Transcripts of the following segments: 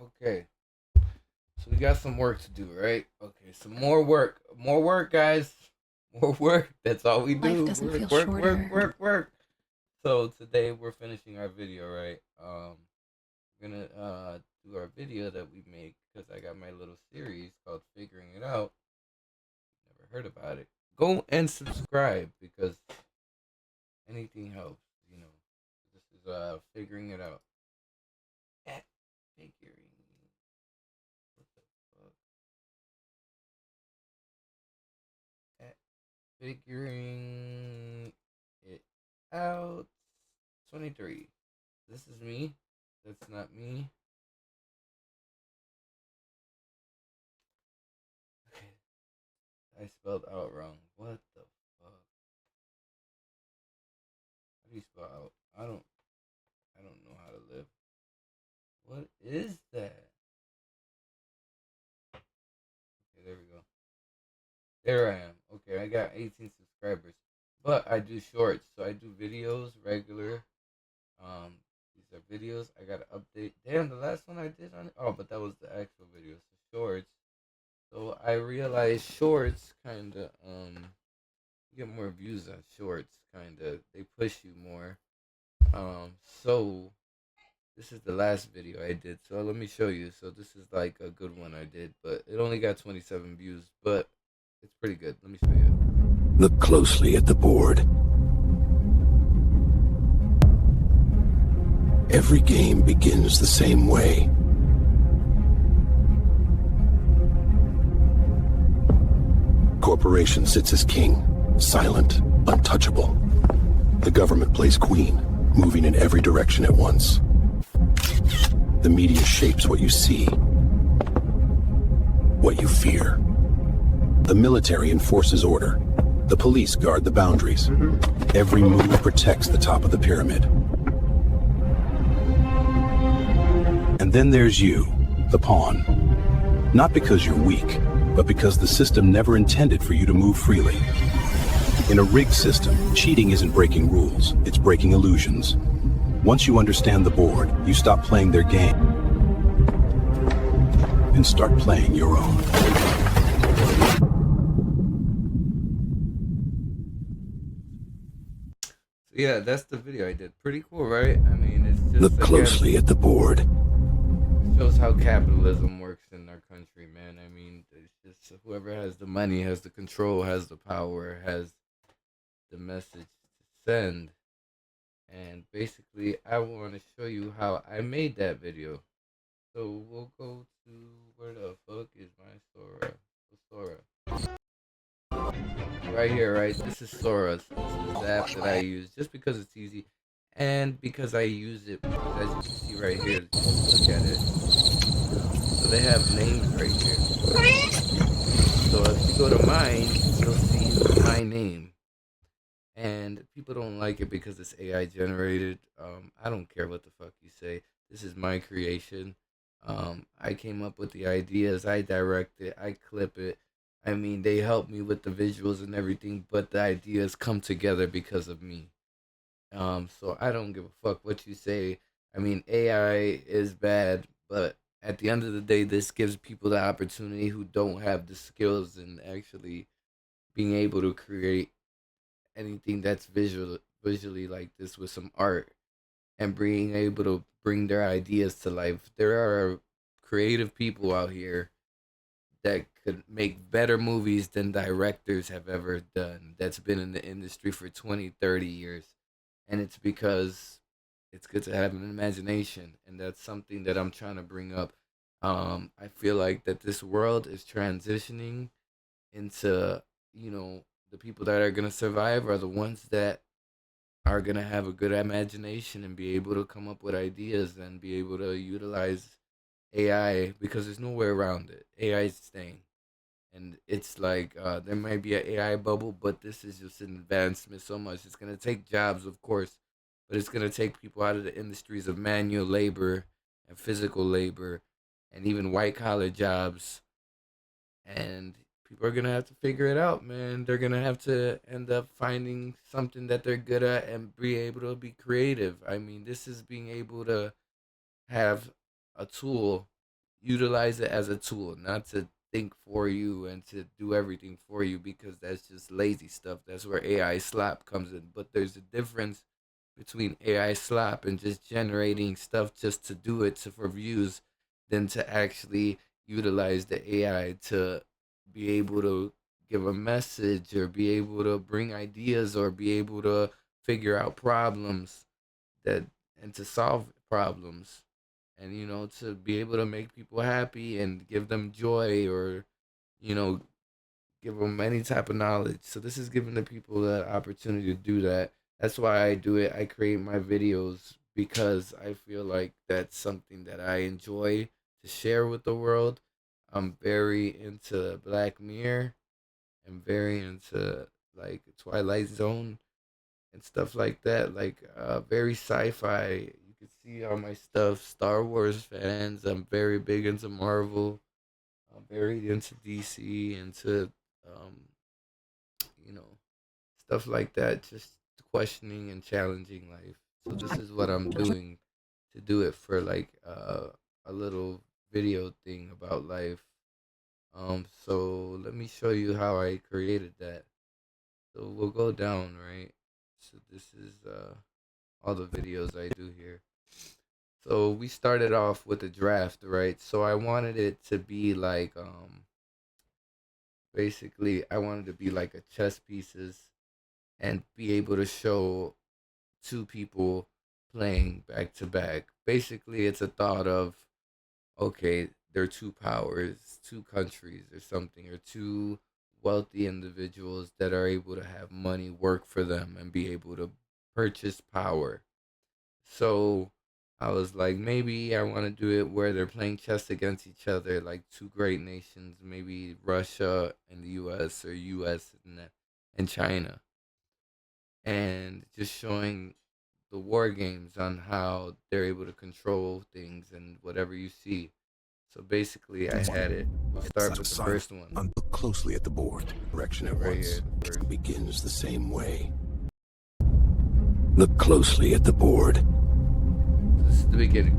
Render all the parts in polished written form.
Okay, so we got some work to do, right? Okay, some more work, guys, more work. That's all we Life do. doesn't feel shorter. Work. So today we're finishing our video, right? We're gonna do our video that we make because I got my little series called "Figuring It Out." Never heard about it? Go and subscribe because anything helps. You know, this is figuring it out. At figuring. What the fuck? At figuring it out. 23. This is me. That's not me. Okay, I spelled out wrong. What the fuck? How do you spell out? I don't know how to live. What is that? Okay, there we go. There I am. Okay, I got 18 subscribers. But I do shorts, so I do videos regular. Um, these are videos. I gotta update. Damn, the last one I did on it. Oh, but that was the actual video. So shorts. So I realized shorts kind of you get more views on shorts. Kind of they push you more. So this is the last video I did. So let me show you. So this is like a good one I did, but it only got 27 views, but it's pretty good. Let me show you. Look closely at the board. Every game begins the same way. Corporation sits as king, silent, untouchable. The government plays queen, moving in every direction at once. The media shapes what you see, what you fear. The military enforces order. The police guard the boundaries. Every move protects the top of the pyramid. And then there's you, the pawn. Not because you're weak, but because the system never intended for you to move freely. In a rigged system, cheating isn't breaking rules, it's breaking illusions. Once you understand the board, you stop playing their game and start playing your own. So yeah, that's the video I did. Pretty cool, right? I mean, it's just Look closely at the board. shows how capitalism works in our country, man. I mean, it's just whoever has the money, has the control, has the power, has the message to send. And basically, I want to show you how I made that video. So we'll go to where the fuck is my Sora? Sora. Right here, right? This is Sora. So this is the app that I use just because it's easy and because I use it. As you can see right here, look at it. So they have names right here. So if you go to mine, you'll see my name. And people don't like it because it's AI generated. I don't care what the fuck you say. This is my creation. I came up with the ideas. I direct it. I clip it. I mean, they help me with the visuals and everything, but the ideas come together because of me. So I don't give a fuck what you say. I mean, AI is bad, but at the end of the day, this gives people the opportunity who don't have the skills and actually being able to create anything that's visually like this with some art and being able to bring their ideas to life. There are creative people out here that could make better movies than directors have ever done that's been in the industry for 20, 30 years. And it's because it's good to have an imagination, and that's something that I'm trying to bring up. I feel like that this world is transitioning into, you know, the people that are gonna survive are the ones that are gonna have a good imagination and be able to come up with ideas and be able to utilize AI because there's no way around it. AI is staying, and it's like there might be an AI bubble, but this is just an advancement so much. It's gonna take jobs, of course, but it's gonna take people out of the industries of manual labor and physical labor, and even white collar jobs, and people are gonna have to figure it out, man. They're gonna have to end up finding something that they're good at and be able to be creative. I mean, this is being able to have a tool utilize it as a tool, not to think for you and to do everything for you, because that's just lazy stuff. That's where AI slap comes in. But there's a difference between AI slap and just generating stuff just to do it for views, than to actually utilize the AI to be able to give a message, or be able to bring ideas, or be able to figure out problems that, and to solve problems, and to be able to make people happy and give them joy, or you know give them any type of knowledge. So this is giving the people the opportunity to do that. That's why I do it. I create my videos because I feel like that's something that I enjoy to share with the world. I'm very into Black Mirror. I'm very into like Twilight Zone and stuff like that. Like very sci-fi. You can see all my stuff. Star Wars fans. I'm very big into Marvel. I'm very into DC, into um, you know, stuff like that. Just questioning and challenging life. So this is what I'm doing to do it for like a little video thing about life. So let me show you how I created that. So we'll go down, right? So this is all the videos I do here. So we started off with a draft, right? So I wanted it to be like basically I wanted to be like a chess pieces, and be able to show two people playing back to back. Basically, it's a thought of, okay, there are two powers, two countries, or something, or two wealthy individuals that are able to have money work for them and be able to purchase power. So I was like, maybe I want to do it where they're playing chess against each other, like two great nations, maybe Russia and the U.S., or U.S. and China, and just showing the war games on how they're able to control things and whatever you see. So basically, I had it. We start with the Silent. first one. Look closely at the board. Direction Yeah, at right here, once. the first. Begins the same way. Look closely at the board. So this is the beginning.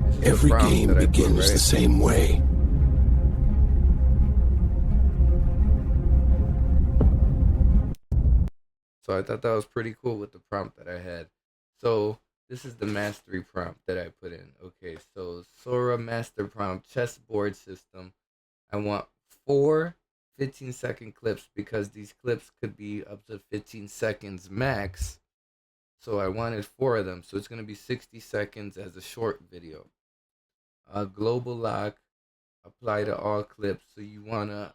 This is the Every prompt game that I put, begins the right? same way. So I thought that was pretty cool with the prompt that I had. So this is the mastery prompt that I put in. Okay, so Sora master prompt chessboard system. I want four 15-second clips, because these clips could be up to 15 seconds max. So I wanted four of them. So it's going to be 60 seconds as a short video. A global lock apply to all clips. So you wanna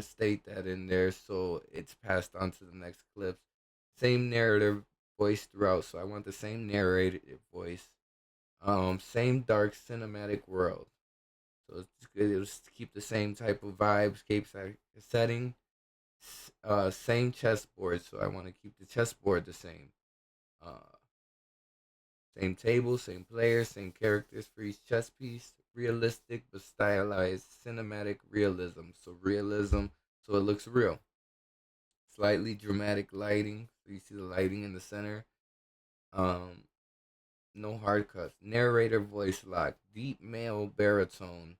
state that in there so it's passed on to the next clips. Same narrative voice throughout. So I want the same narrative voice. Same dark cinematic world. So it's good. It'll keep the same type of vibes, setting. Same chessboard. So I want to keep the chessboard the same. Uh, Same table, same players, same characters for each chess piece. Realistic but stylized cinematic realism. So realism, so it looks real. Slightly dramatic lighting, so you see the lighting in the center. Um, no hard cuts. Narrator voice lock. Deep male baritone.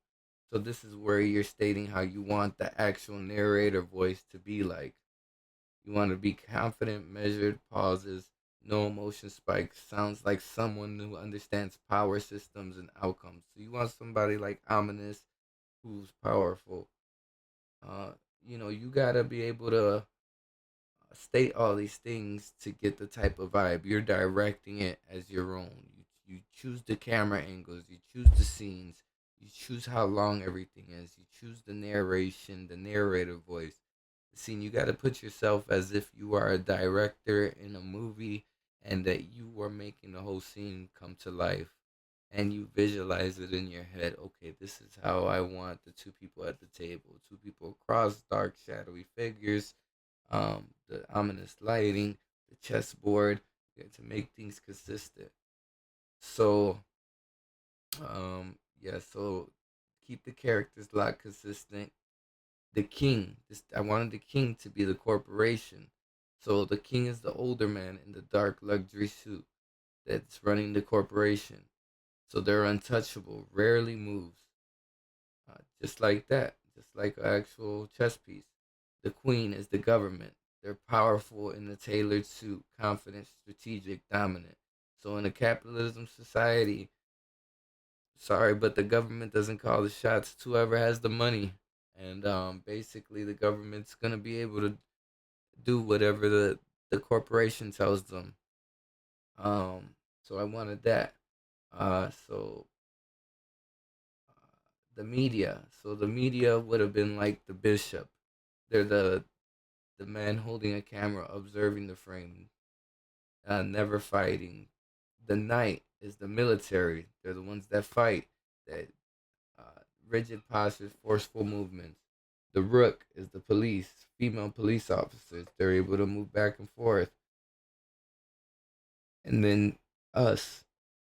So this is where you're stating how you want the actual narrator voice to be like. You want to be confident, measured pauses, no emotion spikes. Sounds like someone who understands power systems and outcomes. So you want somebody like ominous, who's powerful. Uh, you gotta be able to state all these things to get the type of vibe. You're directing it as your own. You choose the camera angles. You choose the scenes. You choose how long everything is. You choose the narration, the narrator voice scene. You got to put yourself as if you are a director in a movie, and that you are making the whole scene come to life, and you visualize it in your head. Okay, this is how I want the two people at the table. Two people across, dark shadowy figures, the ominous lighting, the chessboard, to make things consistent. So yeah, so keep the characters locked consistent. The king. I wanted the king to be the corporation. So the king is the older man in the dark luxury suit. that's running the corporation. So they're untouchable, rarely moves. Just like that, just like an actual chess piece. The queen is the government. They're powerful in a tailored suit, confident, strategic, dominant. So in a capitalism society, sorry, but the government doesn't call the shots. It's whoever has the money, and basically the government's gonna be able to do whatever the corporation tells them. Um, so I wanted that. So the media. So the media would have been like the bishop. They're the man holding a camera, observing the frame, never fighting. The knight is the military. They're the ones that fight. That rigid postures, forceful movements. The rook is the police, female police officers. They're able to move back and forth. And then us,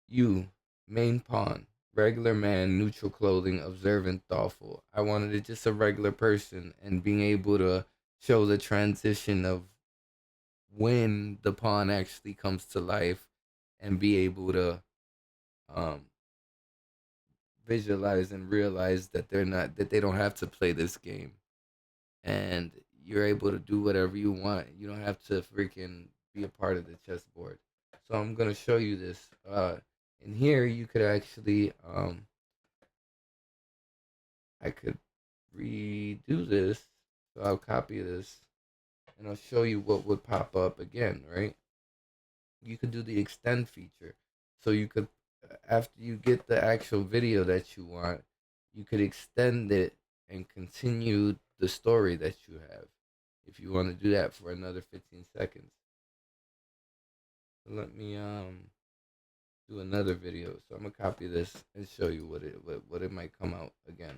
you, main pawn, regular man, neutral clothing, observant, thoughtful. I wanted it just a regular person and being able to show the transition of when the pawn actually comes to life and be able to um, visualize and realize that they don't have to play this game, and you're able to do whatever you want. You don't have to freaking be a part of the chessboard. So I'm gonna show you this. In here you could actually I could redo this. So I'll copy this and I'll show you what would pop up again, right? You could do the extend feature. So you could, after you get the actual video that you want, you could extend it and continue the story that you have if you want to do that for another 15 seconds. So let me do another video. So I'm gonna copy this and show you what it might come out again.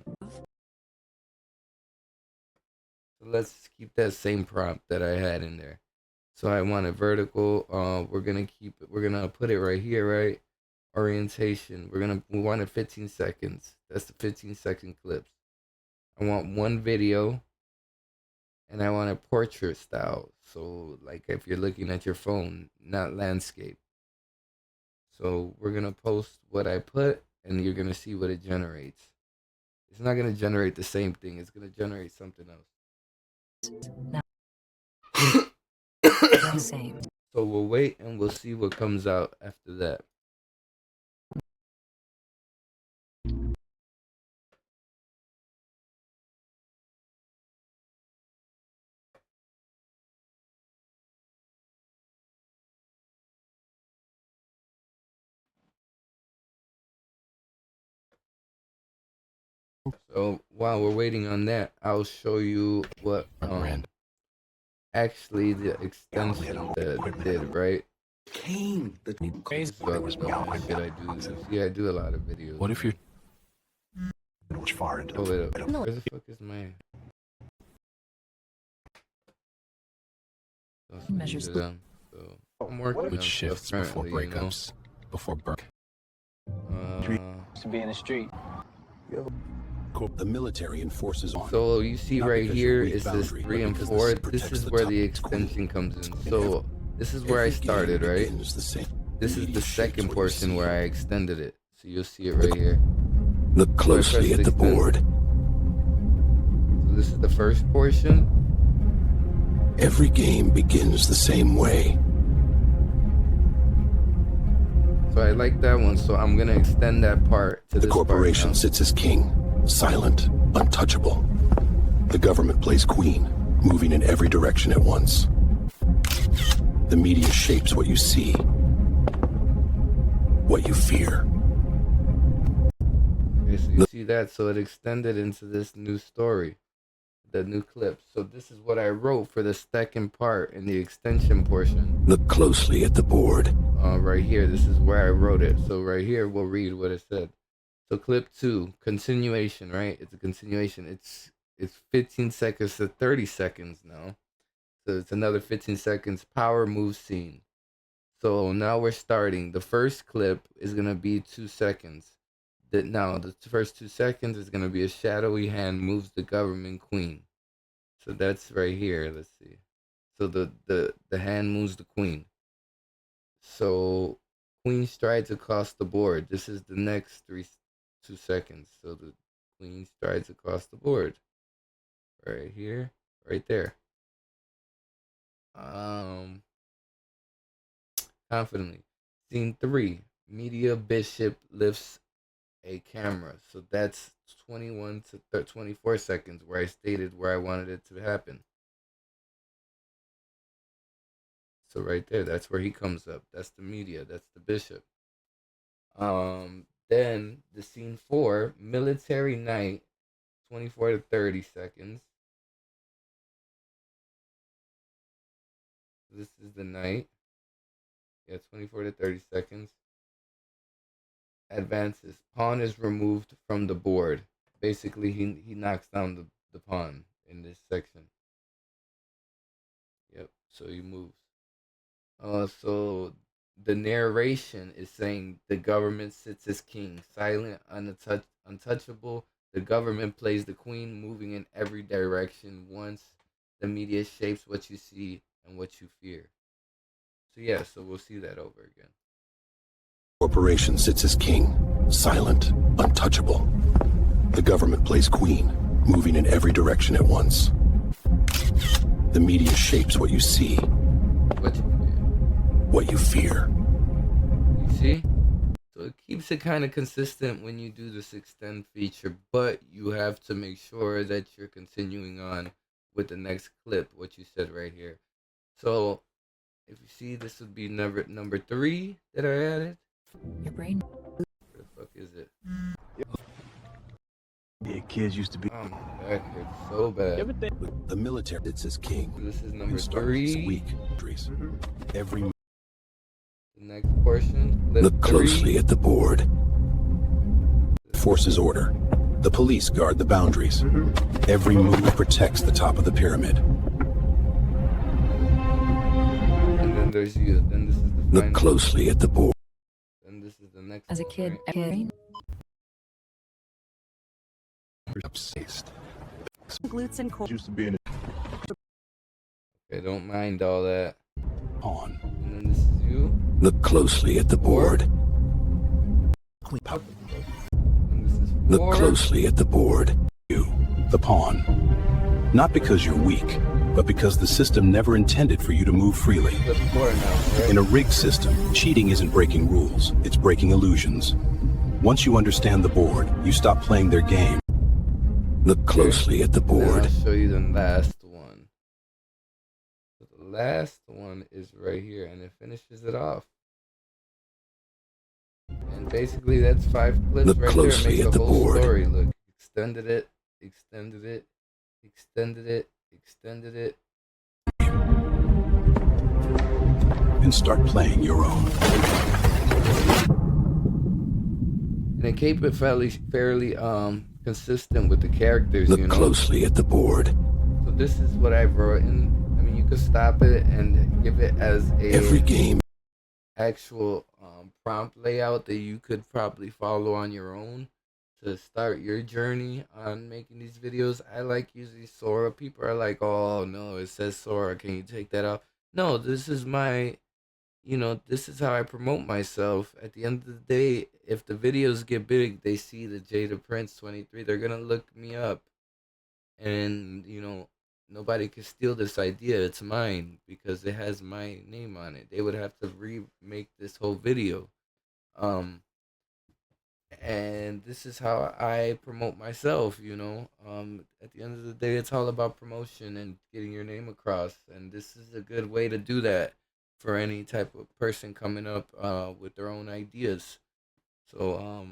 So let's keep that same prompt that I had in there. So I want it vertical. We're gonna keep it. We're gonna put it right here, right? Orientation. We want it 15 seconds. That's the 15-second clips. I want one video, and I want a portrait style. So like if you're looking at your phone, not landscape. So we're gonna post what I put, and you're gonna see what it generates. It's not gonna generate the same thing. It's gonna generate something else. Now saved. So we'll wait and we'll see what comes out after that. So while we're waiting on that, I'll show you what actually the extension did, right? Kane, the crazy was shit I do. See, I do a lot of videos. What if you're far into wait up. Where the fuck is my measures them? So I'm working on shifts before breakups, before burn. To be in the street. The military enforces on. So you see right here is this 3 and 4. This is where the extension comes in. So this is where I started, right? This is the second portion where I extended it. So you'll see it right here. Look closely at the board. So this is the first portion. Every game begins the same way. So I like that one, so I'm gonna extend that part to the corporation sits as king, silent, untouchable. The government plays queen, moving in every direction at once. The media shapes what you see, what you fear. Okay, so you see that, so it extended into this new story, the new clip. So this is what I wrote for the second part in the extension portion. Look closely at the board. Right here, this is where I wrote it. So right here, we'll read what it said. So clip 2, continuation, right? It's a continuation. It's 15 seconds to 30 seconds now. So it's another 15 seconds. Power move scene. So now we're starting. The first clip is gonna be 2 seconds. The first 2 seconds is gonna be a shadowy hand moves the government queen. So that's right here. Let's see. So the hand moves the queen. So queen strides across the board. This is the next 2 seconds. So the queen strides across the board. Right here, right there. Confidently. Scene 3. Media bishop lifts a camera. So that's 21 to 24 seconds where I stated where I wanted it to happen. So right there, that's where he comes up. That's the media. That's the bishop. Then the scene 4, military night, 24 to 30 seconds. This is the night. Yeah, 24 to 30 seconds. Advances. Pawn is removed from the board. Basically, he knocks down the pawn in this section. Yep, so he moves. So the narration is saying the government sits as king, silent, untouchable. The government plays the queen, moving in every direction. Once the media shapes what you see and what you fear. So yeah, so we'll see that over again. Corporation sits as king, silent, untouchable. The government plays queen, moving in every direction at once. The media shapes what you see, what you fear. You see? So it keeps it kind of consistent when you do this extend feature, but you have to make sure that you're continuing on with the next clip, what you said right here. So if you see, this would be number 3 that I added. Your brain. Where the fuck is it? Yeah, kids used to be. Oh, my back hurts so bad. The military sits as king. This is number and starts 3. weak. Every The next portion. Look closely at the board. Forces order. The police guard the boundaries. Every move protects the top of the pyramid. And then there's you. Then this is the Look final. closely at the board. Then this is the next. As a one, kid, right? Obsessed. Glutes and core used to be in. Okay, don't mind all that. On. And then this is you. Look closely at the board. And this is 4. Look closely at the board. You, the pawn. Not because you're weak, but because the system never intended for you to move freely. Flip 4 now, right? In a rigged system, cheating isn't breaking rules, it's breaking illusions. Once you understand the board, you stop playing their game. Look closely at the Then board. I'll show you the last one. So the last one is right here, and it finishes it off. And basically, that's 5 clips Look right closely there. at Makes the the whole board. story. Look, extended it, extended it, extended it, extended it. And start playing your own. And it keep it fairly consistent with the characters, Look you know. closely at the board. So this is what I've written. I mean, you could stop it and give it as Every a game. actual prompt layout that you could probably follow on your own to start your journey on making these videos. I like using Sora. People are like, oh no, it says Sora, can you take that out? No, this is my, this is how I promote myself. At the end of the day, if the videos get big, they see the Jdaprince 23, they're gonna look me up, and nobody can steal this idea. It's mine because it has my name on it. They would have to remake this whole video. And this is how I promote myself, at the end of the day, it's all about promotion and getting your name across, and this is a good way to do that for any type of person coming up with their own ideas. So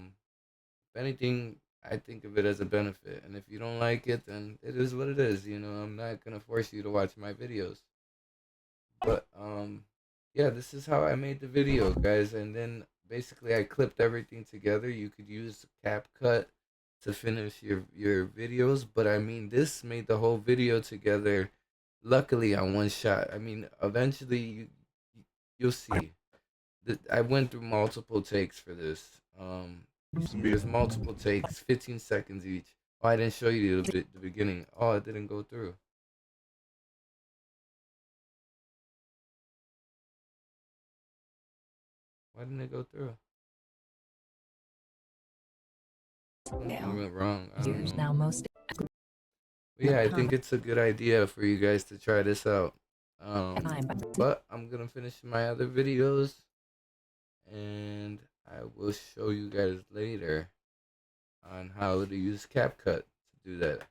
if anything, I think of it as a benefit, and if you don't like it, then it is what it is. I'm not gonna force you to watch my videos, but yeah, this is how I made the video, guys. And then basically I clipped everything together. You could use CapCut to finish your videos, but I mean, this made the whole video together, luckily, on one shot. I mean, eventually you'll see that I went through multiple takes for this. There's multiple takes, 15 seconds each. Oh, I didn't show you the beginning. Oh, it didn't go through. Why didn't it go through? Something went wrong. I don't know. Now most. But yeah, I think it's a good idea for you guys to try this out. But I'm gonna finish my other videos, and I will show you guys later on how to use CapCut to do that.